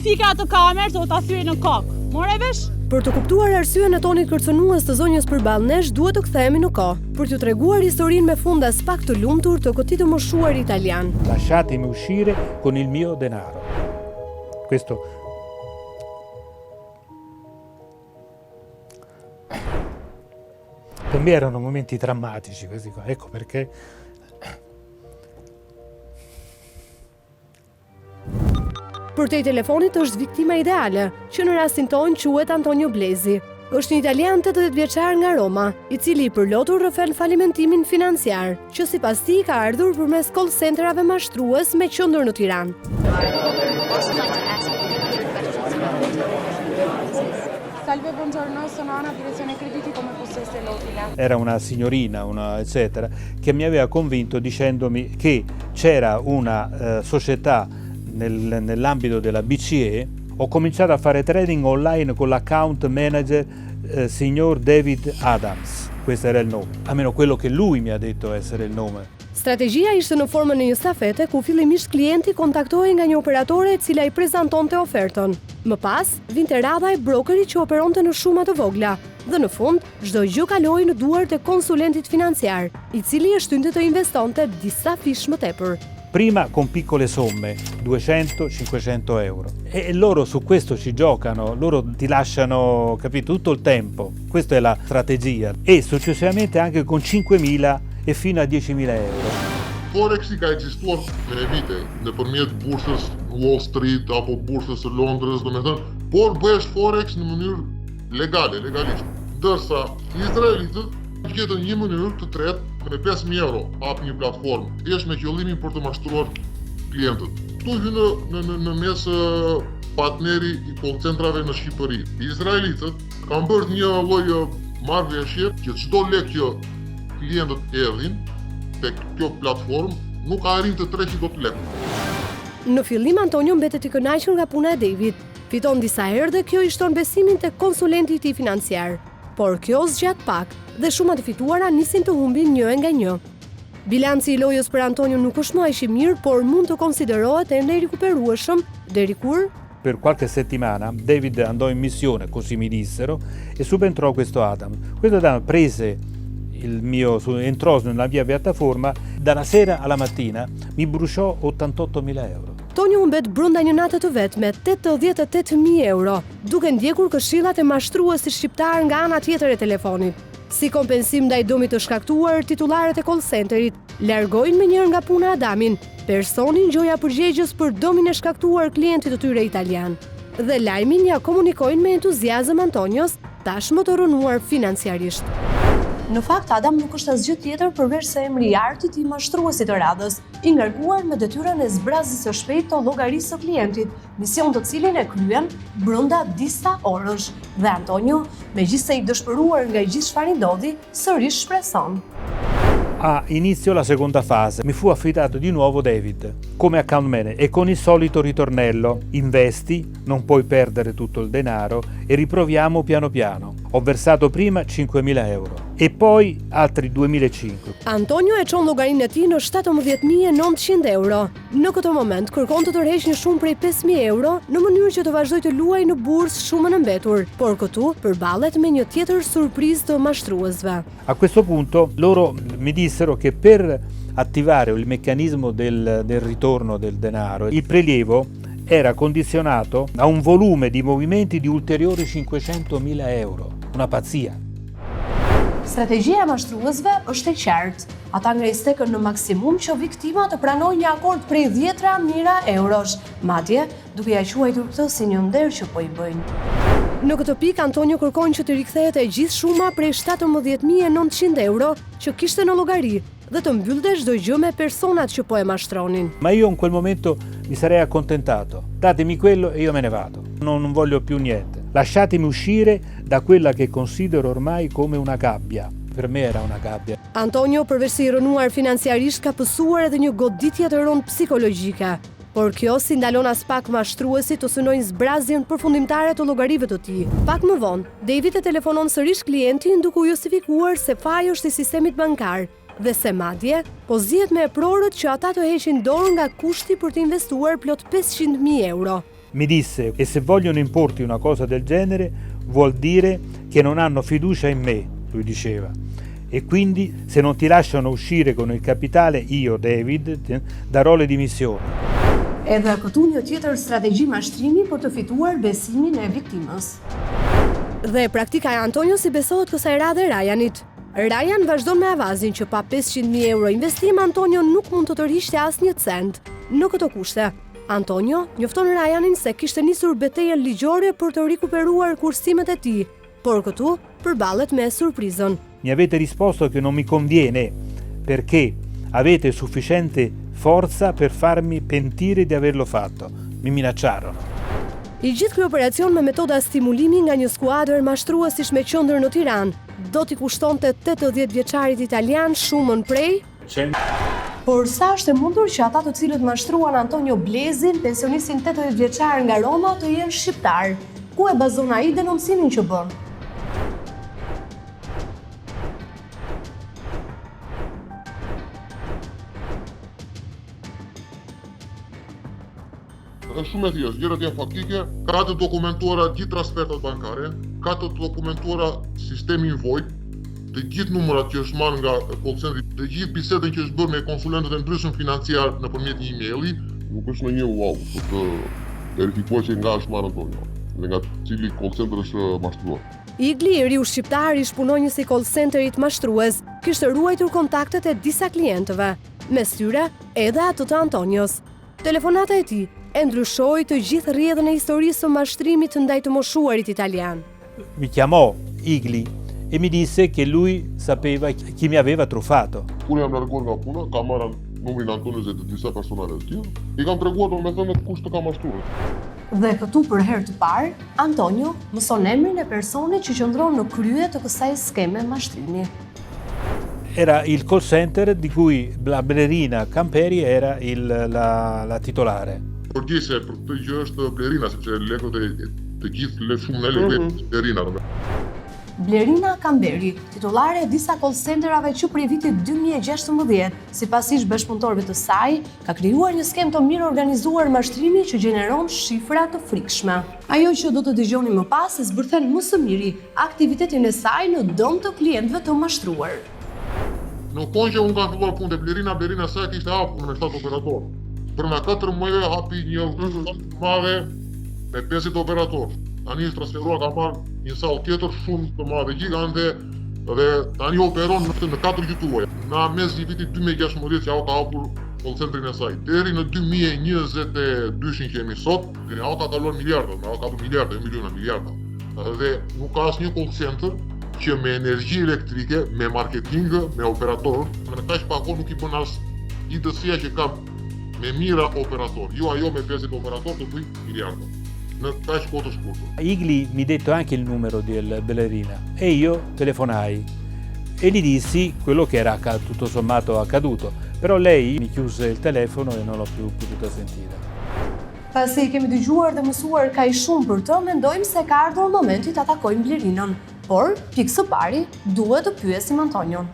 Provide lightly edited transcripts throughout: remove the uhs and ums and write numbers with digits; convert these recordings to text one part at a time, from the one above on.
Fika atë kamerë të ta thyej në kokë. More vesh? Për të kuptuar arsyen e tonit kërcënues të zonjës përballë nesh, duhet të kthehemi në kohë për t'ju treguar historinë me fundas pak të lumtur të këtij të moshuar italian. Lasciatemi uscire con il mio denaro. Questo per me erano momenti drammatici questi qua. Ecco perché Përtej telefonit është viktima ideale, që në rastin tonë quhet Antonio Blezi. Është një italian 80 vjeçar nga Roma, i cili i përlotur rrëfen falimentimin financiar, që sipas tij ka ardhur përmes call centerave mashtrues me qendër në Tiranë. Salve, buongiorno, sono Ana, direzione crediti, come posso essere utile? era una signorina, eccetera, che mi aveva convinto dicendomi che c'era una società nell'ambito della BCE. Ho cominciato a fare trading online con l'account manager signor David Adams, questo era il nome, almeno quello che lui mi ha detto essere il nome. Strategjia ishte në formën e një stafete ku fillimisht klienti kontaktohej nga një operatore e cila i prezantonte ofertën. Më pas, vinte radha e brokerit që operonte në shuma të vogla dhe në fund çdo gjë kaloi në duart e konsulentit financiar, i cili e shtynte të investonte disa fish më tepër. Prima con piccole somme, 200-500 euro. E loro su questo ci giocano, loro ti lasciano, capito, tutto il tempo. Questa è la strategia. E successivamente anche con 5.000 e fino a 10.000 euro. Forex ka ekzistuar me vite nëpërmjet bursës Wall Street apo bursës së Londrës, domethënë, por bëhesh Forex në mënyrë legalisht. Ndërsa izraelitët gjetën një mënyrë të tretë me 5.000 euro hap një platformë, thjesht me qëllimin për të mashtruar klientët. Tu hyn në mes partneri i call centrave në Shqipëri. Izraelitët kanë bërë një lloj marrëveshje që çdo lek që klientët erdhin tek kjo platformë nuk arrin të 300 lekë. Në fillim Antonio mbetet i kënaqur nga puna e David. Fiton disa herë dhe kjo i shton besimin tek konsulenti i tij financiar. Por kjo zgjat pak dhe shumat e fituara nisin të humbin një nga një. Bilanci i lojës për Antonio nuk është më aq i mirë, por mund të konsiderohet ende i rikuperueshëm deri kur Per qualche settimana David andò in missione, così mi dissero, e subentrò questo Adam. Questo Adam prese entrò nella mia piattaforma, dalla sera alla mattina mi bruciò 88.000 euro. Antonio mbet brenda një nate të vetme 88.000 euro, duke ndjekur këshillat e mashtruesit shqiptar nga ana tjetër e telefonit. Si kompensim ndaj dëmit të shkaktuar, titullarët e call centerit largojnë me njëherë nga puna Adamin, personin gjoja përgjegjës për dëmin e shkaktuar klientit të tyre italian. Dhe lajmin ja komunikojnë me entuziazëm Antonios, tashmë të rënuar financiarisht. Në fakt, Adam nuk është asgjë tjetër përveç se emri i artit i mashtruesit të radhës, i ngarkuar me detyrën e zbrazjes së shpejtë të llogarisë së klientit, mision të cilin e kryen brenda disa orësh. Dhe Antonio, megjithëse i dëshpëruar nga gjithë çfarë ndodhi, sërish shpreson. A inizio la seconda fase, mi fu affidato di nuovo David come account manager e con il solito ritornello: investi, non puoi perdere tutto il denaro e riproviamo piano piano. Ho versato prima 5.000 euro e poi altri 2.500. Antonio e çon llogarinë e tij në 17.900 euro. Në këtë moment kërkon të tërheq një shumë prej 5.000 euro në mënyrë që të vazhdojë të luajë në bursë shumën e mbetur, por këtu përballet me një tjetër surprizë të mashtruesve. A questo punto loro mi dissero che per attivare il meccanismo del ritorno del denaro, il prelievo era condizionato a un volume di movimenti di ulteriori 500.000 euro. Una pazzia. Strategjia e mashtruesve është e qartë. Ata ngrej stekën në maksimum që viktima të pranojë një akord prej 10.000 eurosh, madje duke ja quajtur këtë si një nder që po i bëjnë. Në këtë pikë Antonio kërkon që të rikthehet e gjithë shuma prej 17.900 euro që kishte në llogari dhe të mbyllte çdo gjë me personat që po e mashtronin. Ma io in quel momento mi sarei accontentato. Datemi quello e io me ne vado. Non voglio più niente. Lasciatemi uscire da quella che considero ormai come una gabbia. Per me era una gabbia. Antonio, përveç se i rënuar financiarisht, ka pësuar edhe një goditje të rënd psikologjike. Por kjo si ndalon as pak mashtruesit të synojnë zbrazjen përfundimtare të llogarive të tij. Pak më vonë, David e telefonon sërish klientin duke u justifikuar se faji është i sistemit bankar dhe se madje po zihet me eprorët që ata të heqin dorë nga kushti për të investuar plot 500.000 euro. Mi disse: e se vogliono importi una cosa del genere vuol dire che non hanno fiducia in me, lui diceva. E quindi se non ti lasciano uscire con il capitale, io, David, darò le dimissioni. Edhe këtu një tjetër strategji mashtrimi për të fituar besimin e viktimës. Dhe praktika e Antonios i besohet kësaj radhe Ryanit. Ryan vazhdon me avazin që pa 500.000 euro investim, Antonio nuk mund të tërhiqte asnjë cent. Në këto kushte, Antonio njofton Ryanin se kishte nisur betejën ligjore për të rikuperuar kursimet e tij, por këtu përballet me surprizën. Mi avete risposto che non mi conviene perché avete sufficiente forza per farmi pentire di averlo fatto. Mi minacciarono. I gjithë ky operacion me metoda stimulimi nga një skuadër mashtruesish me qendër në Tiranë do t'i kushtonte 80 vjeçarit italian shumën prej. Por sa është e mundur që ata të cilët mashtruan Antonio Blezin, pensionistin 80 vjeçar nga Roma, të jenë shqiptar? Ku e bazon ai denoncimin që bën? Është shumë e thjeshtë, gjërat janë faktike, ka të dokumentuara gjithë transfertat bankare, ka të dokumentuara sistemi Invoj, të gjithë numrat që është marrë nga call centri, të gjithë bisedën që është bërë me konsulentët e ndryshëm financiar nëpërmjet një emaili, nuk është në një wow për të verifikuar që nga është marrë Antonio dhe nga cili call center është mashtruar. Igli, i riu shqiptar i shpunonjës i call centerit mashtrues, kishte ruajtur kontaktet e disa klientëve, mes tyre edhe ato të Antonios. Telefonata e tij e ndryshoi të gjithë rrjedhën e historisë së mashtrimit ndaj të moshuarit italian. Mi chiamò Igli e mi disse che lui sapeva chi mi aveva truffato. Unë jam larguar nga puna, kam marrë numrin Antonios dhe të disa personale të tjerë, i kam treguar domethënë kush të ka mashtruar. Dhe këtu për herë të parë, Antonio mëson emrin e personit që qëndron në krye të kësaj skeme mashtrimi. Era il call center di cui la ballerina Camperi era la titolare. Përgjithse për këtë gjë është Blerina, sepse lekët e të gjithë shumë në lekët Blerina. Blerina Kamberi, titulare e disa call centerave që prej vitit 2016, sipas ish bashkëpunëtorëve të saj, ka krijuar një skem të mirë organizuar mashtrimi që gjeneron shifra të frikshme. Ajo që do të dëgjoni më pas e zbërthen më së miri aktivitetin e saj në dëm të klientëve të mashtruar. Në kohën që unë kam filluar punë te Blerina sa kishte hapur me 7 operatorë. Brenda 4 muajve hapi një të madhe me 50 operatorë. Tani është transferuar, ka marrë një sallë tjetër shumë të madhe, gjigante, dhe tani operon në 4 qytete. Në mes i vitit 2016 që ajo ka hapur call centrin e saj. Deri në 2022 që jemi sot, ajo ka kaluar miliarda, ajo ka bërë miliarda, miliarda. Dhe nuk ka asnjë call center që me energji elektrike, me marketing, me operator, në kaq pak kohë nuk i bën as idësia që ka me mira operator. Jo ajo me 50 operator të bëj miliarda. Në kaq kohë të shkurtër. Igli mi detto anche il numero del ballerina e io telefonai e gli dissi quello che era tutto sommato accaduto, però lei mi chiuse il telefono e non l'ho più potuta sentire. Pasi kemi dëgjuar dhe mësuar kaq shumë për të, mendojmë se ka ardhur momenti të atakojmë Blerinën. Por, pikë së pari, duhet të pyesim Antonion.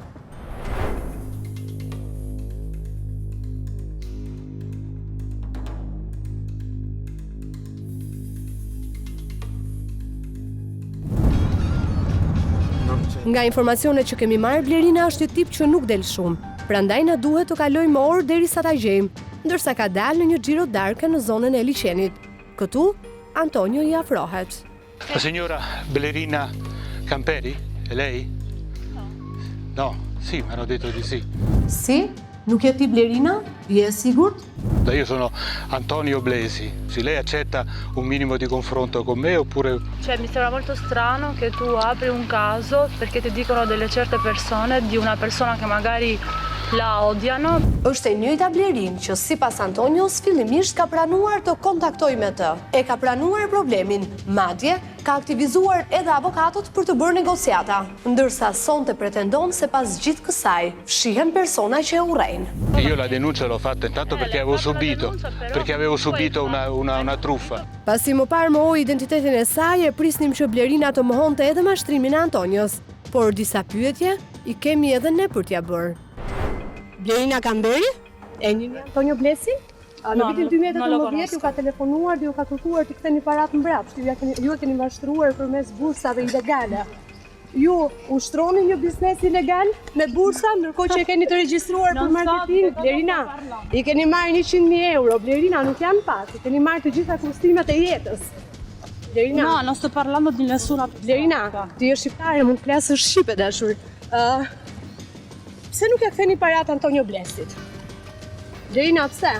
Nga informacionet që kemi marrë, Blerina është një tip që nuk del shumë, prandaj na duhet të kalojmë orë derisa ta gjejmë, ndërsa ka dalë në një xhiro darkë në zonën e liçenit. Këtu, Antonio i afrohet. La signora Blerina Camperi? È lei? No, sì, mi hanno detto di sì. Si? Nuk je ti Blerina? Je sigurt? Io sono Antonio Blesi. Se lei accetta un minimo di confronto con me oppure... Cioè, mi sembra molto strano che tu apri un caso perché ti dicono delle certe persone di una persona che magari la odiano. Është e njëjta Blerin që sipas Antonios fillimisht ka pranuar të kontaktojë me të. E ka pranuar problemin, madje ka aktivizuar edhe avokatët për të bërë negociata, ndërsa sonte pretendon se pas gjithë kësaj fshihen persona që e urrejnë. Io la denuncia l'ho fatta intanto perché avevo subito una truffa. Pasi më parë mohoi identitetin e saj, e prisnim që Blerina të mohonte edhe mashtrimin e Antonios, por disa pyetje i kemi edhe ne për t'ia bërë. Blerina Kamberi? E njëni Antonio Blesi? Në vitin 2018 ju ka telefonuar dhe ju ka kërkuar të ktheni parat mbrapsht. Ju e keni mashtruar përmes bursave ilegale. Ju ushtroni një biznes ilegal me bursa, ndërkohë që e keni të regjistruar për marketing. Blerina, i keni marrë 100.000 euro. Blerina, nuk janë pak. I keni marrë të gjitha kustimet e jetës. Blerina. No, non sto parlando di nessuna. Blerina, ti je shqiptare, mund të flasësh shqipe dashur. Pse nuk ja ktheni parat Antonio Blesit? Blerina, pse?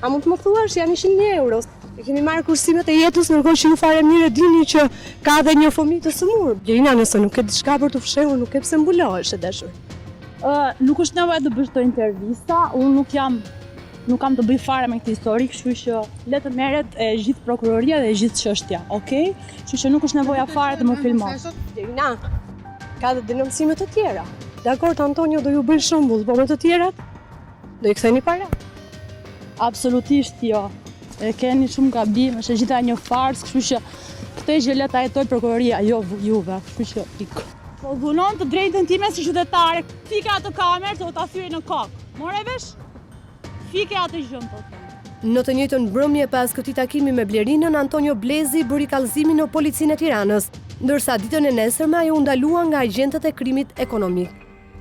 A mund të më thuash, janë 100.000 euro. E keni marrë kursimet e jetës, ndërkohë që ju fare mirë dini që ka dhe një fëmijë të sëmurë. Blerina, nëse nuk ke diçka për të fshehur, nuk ke pse mbulohesh e dashur. Nuk është nevojë të bësh këtë intervista, unë nuk kam të bëj fare me këtë histori, kështu që le të merret e gjithë prokuroria dhe gjithë çështja, okay? Kështu që nuk është nevoja fare të më filmosh. Blerina, ka dhe denoncime të tjera. Dakor, Antonio do ju bëj shembull, po me të tjerat do i ktheni parat. Absolutisht jo. E keni shumë gabim, është gjitha një fars, kështu që këtë gjë le ta jetoj prokuroria, jo juve, kështu që pik. Po dhunon të drejtën time si qytetare. Fike atë kamerë se do ta thyej në kokë. More vesh? Fike atë gjën po. Në të njëjtën mbrëmje pas këtij takimi me Blerinën, Antonio Blezi bëri kallëzimin në policinë e Tiranës, ndërsa ditën e nesërme ai u ndalua nga agjentët e krimit ekonomik.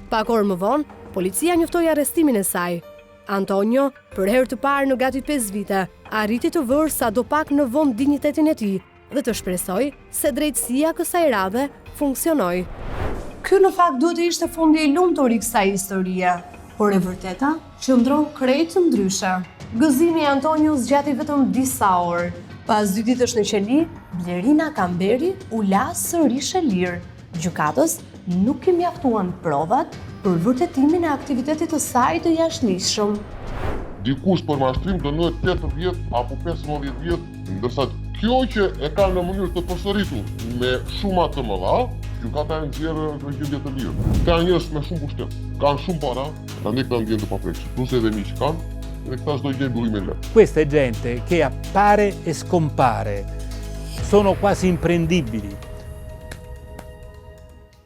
Pak orë më vonë, policia njoftoi arrestimin e saj. Antonio, për herë të parë në gati 5 vite, arriti të vërë sadopak në vend dinjitetin e tij dhe të shpresoj se drejtësia kësaj radhe funksionoi. Ky në fakt duhet të ishte fundi i lumtur i kësaj historie, por e vërteta qëndron krejt ndryshe. Gëzimi i Antonios zgjati vetëm disa orë. Pas 2 ditësh në qeli, Blerina Kamberi u la sërish e lirë. Gjykatës nuk i mjaftuan provat për vërtetimin e aktivitetit të saj të jashtëligjshëm. Dikush për mashtrim dënohet 8 vjet apo 15 vjet, ndërsa kjo që e ka në mënyrë të përsëritur me shuma të mëdha, gjykata e nxjerrë në gjendje të lirë. Ka njerëz me shumë pushtet, kanë shumë para, tani kanë ndjen të paprekshëm. Plus edhe miq kanë, dhe këta çdo gjë mbullimin lart. Questa è gente che appare e scompare, sono quasi imprendibili.